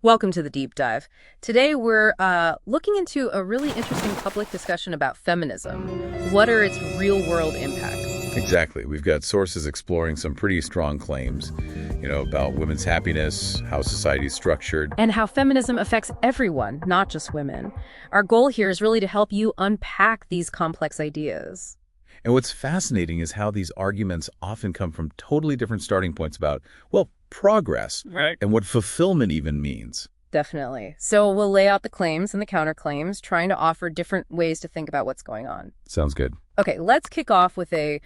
Welcome to the deep dive. Today we're looking into a really interesting public discussion about feminism. What are its real-world impacts? Exactly. We've got sources exploring some pretty strong claims, about women's happiness, how society is structured. And how feminism affects everyone, not just women. Our goal here is really to help you unpack these complex ideas. And what's fascinating is how these arguments often come from totally different starting points about, well, progress, right, and what fulfillment even means. Definitely. So we'll lay out the claims and the counterclaims, trying to offer different ways to think about what's going on. Sounds good. Okay, let's kick off with a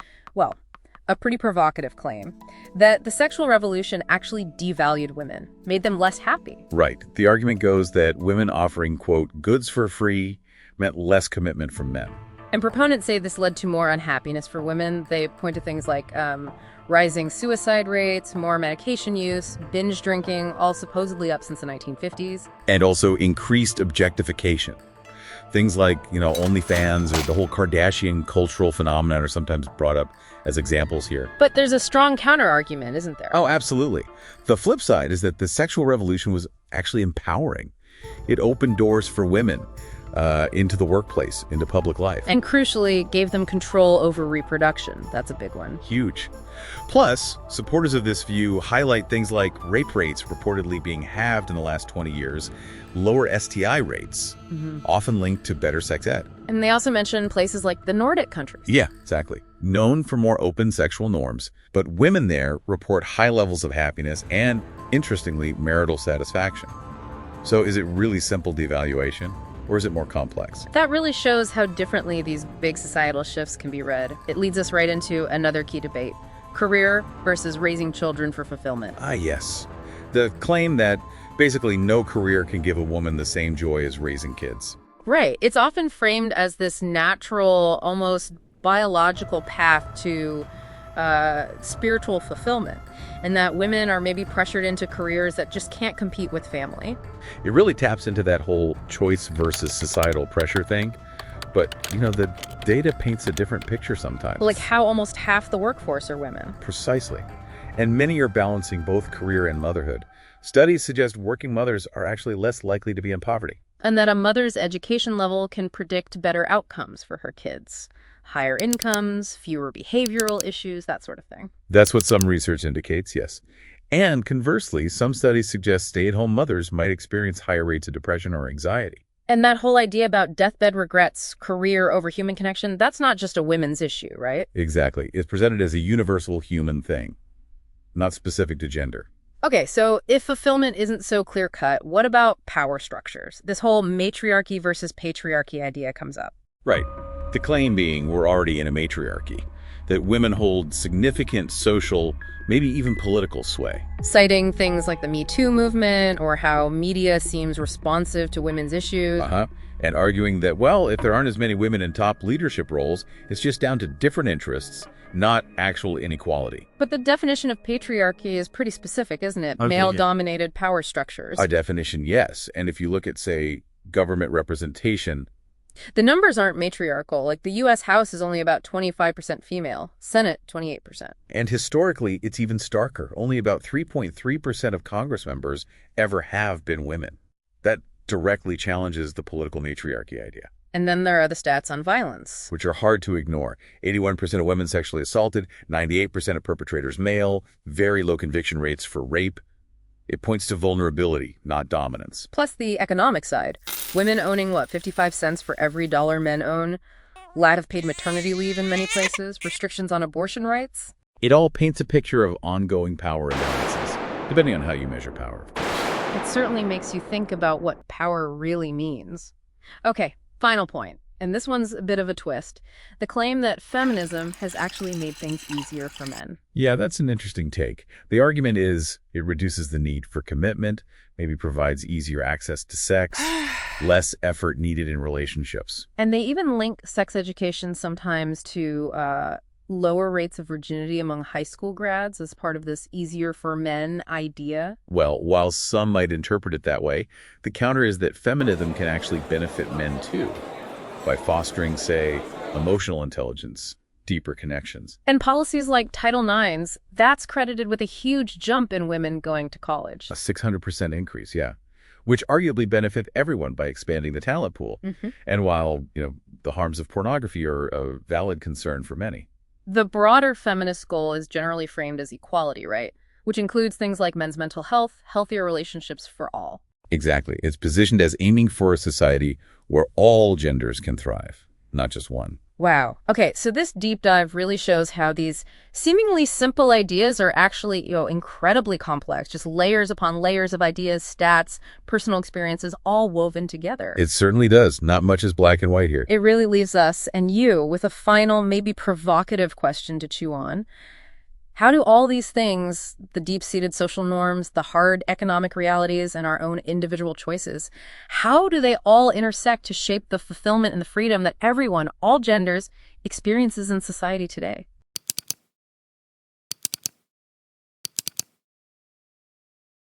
pretty provocative claim that the sexual revolution actually devalued women, made them less happy. Right. The argument goes that women offering, quote, goods for free meant less commitment from men. And proponents say this led to more unhappiness for women. They point to things like rising suicide rates, more medication use, binge drinking, all supposedly up since the 1950s. And also increased objectification. Things like, OnlyFans or the whole Kardashian cultural phenomenon are sometimes brought up as examples here. But there's a strong counter-argument, isn't there? Oh, absolutely. The flip side is that the sexual revolution was actually empowering. It opened doors for women into the workplace, into public life. And crucially, gave them control over reproduction. That's a big one. Huge. Plus, supporters of this view highlight things like rape rates reportedly being halved in the last 20 years, lower STI rates, often linked to better sex ed. And they also mention places like the Nordic countries. Yeah, exactly. Known for more open sexual norms, but women there report high levels of happiness and, interestingly, marital satisfaction. So is it really simple devaluation? Or is it more complex? That really shows how differently these big societal shifts can be read. It leads us right into another key debate: career versus raising children for fulfillment. Ah, yes. The claim that basically no career can give a woman the same joy as raising kids. Right. It's often framed as this natural, almost biological path to spiritual fulfillment, and that women are maybe pressured into careers that just can't compete with family. It really taps into that whole choice versus societal pressure thing. But, the data paints a different picture sometimes. Like how almost half the workforce are women. Precisely. And many are balancing both career and motherhood. Studies suggest working mothers are actually less likely to be in poverty. And that a mother's education level can predict better outcomes for her kids. Higher incomes, fewer behavioral issues, that sort of thing. That's what some research indicates, yes. And conversely, some studies suggest stay-at-home mothers might experience higher rates of depression or anxiety. And that whole idea about deathbed regrets, career over human connection, that's not just a women's issue, right? Exactly. It's presented as a universal human thing, not specific to gender. Okay, so if fulfillment isn't so clear-cut, what about power structures? This whole matriarchy versus patriarchy idea comes up. Right. The claim being we're already in a matriarchy, that women hold significant social, maybe even political sway. Citing things like the Me Too movement or how media seems responsive to women's issues. And arguing that, well, if there aren't as many women in top leadership roles, it's just down to different interests, not actual inequality. But the definition of patriarchy is pretty specific, isn't it? Male-dominated power structures. Our definition, yes. And if you look at, say, government representation, the numbers aren't matriarchal. Like the U.S. House is only about 25% female, Senate 28%. And historically, it's even starker. Only about 3.3% of Congress members ever have been women. That directly challenges the political matriarchy idea. And then there are the stats on violence, which are hard to ignore. 81% of women sexually assaulted, 98% of perpetrators male, very low conviction rates for rape. It points to vulnerability, not dominance. Plus the economic side. Women owning, 55 cents for every dollar men own? Lack of paid maternity leave in many places? Restrictions on abortion rights? It all paints a picture of ongoing power imbalances, depending on how you measure power, of course. It certainly makes you think about what power really means. Okay, final point. And this one's a bit of a twist. The claim that feminism has actually made things easier for men. Yeah, that's an interesting take. The argument is it reduces the need for commitment, maybe provides easier access to sex, less effort needed in relationships. And they even link sex education sometimes to lower rates of virginity among high school grads as part of this easier for men idea. Well, while some might interpret it that way, the counter is that feminism can actually benefit men too, by fostering, say, emotional intelligence, deeper connections. And policies like Title IX's, that's credited with a huge jump in women going to college. A 600% increase, yeah. which arguably benefit everyone by expanding the talent pool. And while, the harms of pornography are a valid concern for many. The broader feminist goal is generally framed as equality, right? Which includes things like men's mental health, healthier relationships for all. Exactly. It's positioned as aiming for a society where all genders can thrive, not just one. Wow. Okay, so this deep dive really shows how these seemingly simple ideas are actually, incredibly complex, just layers upon layers of ideas, stats, personal experiences, all woven together. It certainly does. Not much is black and white here. It really leaves us and you with a final, maybe provocative question to chew on. How do all these things, the deep-seated social norms, the hard economic realities, and our own individual choices, how do they all intersect to shape the fulfillment and the freedom that everyone, all genders, experiences in society today?